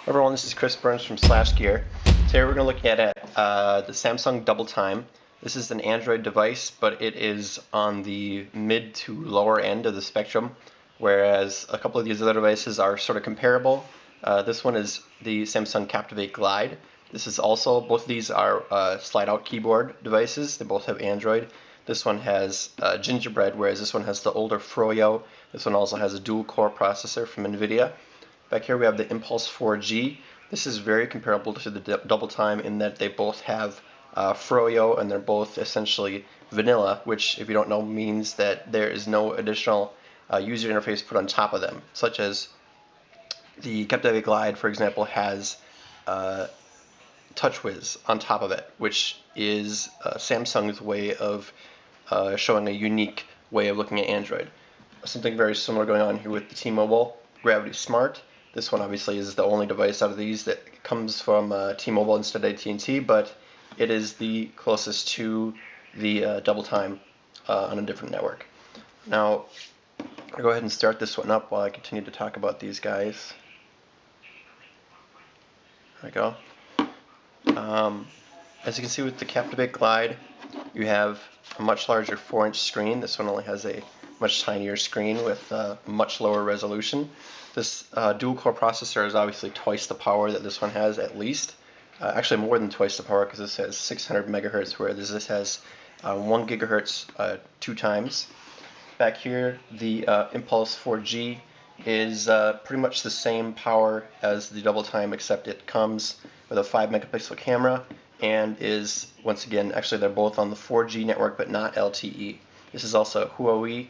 Everyone, this is Chris Burns from SlashGear. Today we're going to look at the Samsung DoubleTime. This is an Android device, but it is on the mid to lower end of the spectrum, whereas a couple of these other devices are sort of comparable. This one is the Samsung Captivate Glide. This is also, both of these are slide-out keyboard devices. They both have Android. This one has Gingerbread, whereas this one has the older Froyo. This one also has a dual-core processor from NVIDIA. Back here we have the Impulse 4G. This is very comparable to the DoubleTime in that they both have Froyo, and they're both essentially vanilla, which, if you don't know, means that there is no additional user interface put on top of them, such as the Captivate Glide, for example, has TouchWiz on top of it, which is Samsung's way of showing a unique way of looking at Android. Something very similar going on here with the T-Mobile Gravity Smart. This one obviously is the only device out of these that comes from T-Mobile instead of AT&T, but it is the closest to the DoubleTime on a different network. Now, I'll go ahead and start this one up while I continue to talk about these guys. There we go. As you can see with the Captivate Glide, you have a much larger 4-inch screen. This one only has a much tinier screen with much lower resolution. This dual-core processor is obviously twice the power that this one has, at least. Actually more than twice the power, because this has 600 megahertz, whereas this has 1 gigahertz 2 times. Back here, the Impulse 4G is pretty much the same power as the DoubleTime, except it comes with a 5 megapixel camera and is, once again, actually they're both on the 4G network but not LTE. This is also a Huawei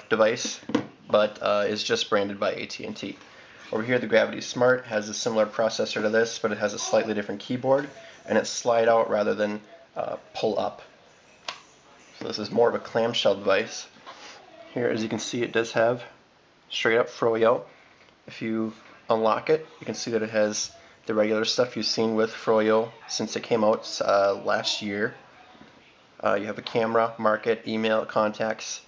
device, but is just branded by AT&T. Over here, the Gravity Smart has a similar processor to this, but it has a slightly different keyboard, and it's slide out rather than pull up. So this is more of a clamshell device. Here, as you can see, it does have straight up Froyo. If you unlock it, you can see that it has the regular stuff you've seen with Froyo since it came out last year. You have a camera, market, email, contacts.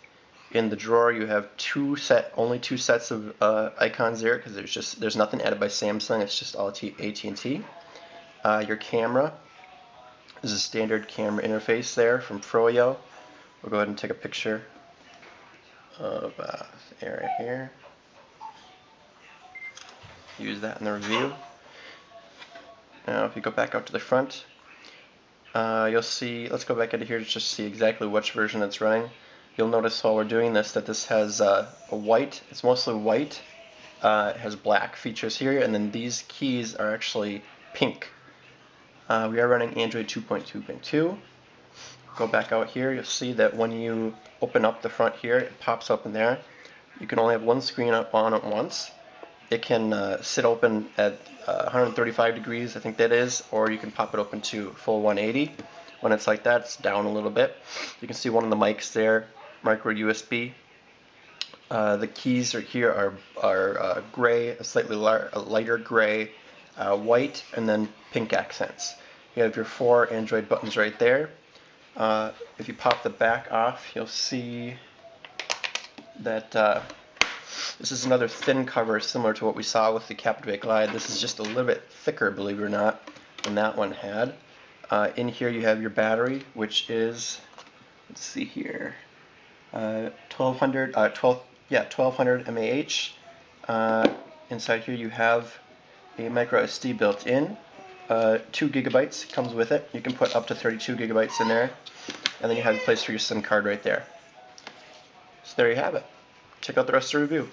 In the drawer, you have only two sets of icons there, because there's nothing added by Samsung. It's just all AT&T. Your camera is a standard camera interface there from Froyo. We'll go ahead and take a picture of the area here. Use that in the review. Now, if you go back out to the front, you'll see. Let's go back into here to just see exactly which version it's running. You'll notice while we're doing this that this has a white, it's mostly white, it has black features here, and then these keys are actually pink. We are running Android 2.2.2. Go back out here, you'll see that when you open up the front here, it pops up in there. You can only have one screen up on at once. It can sit open at 135 degrees, I think that is, or you can pop it open to full 180. When it's like that, it's down a little bit. You can see one of the mics there, micro USB. The keys here are gray, a slightly lighter gray, white, and then pink accents. You have your 4 Android buttons right there. If you pop the back off, you'll see that this is another thin cover similar to what we saw with the Captivate Glide. This is just a little bit thicker, believe it or not, than that one had. In here you have your battery, which is, let's see here, 1200 mAh. Inside here you have a micro SD built in. 2 gigabytes comes with it. You can put up to 32 gigabytes in there, and then you have a place for your SIM card right there. So there you have it. Check out the rest of the review.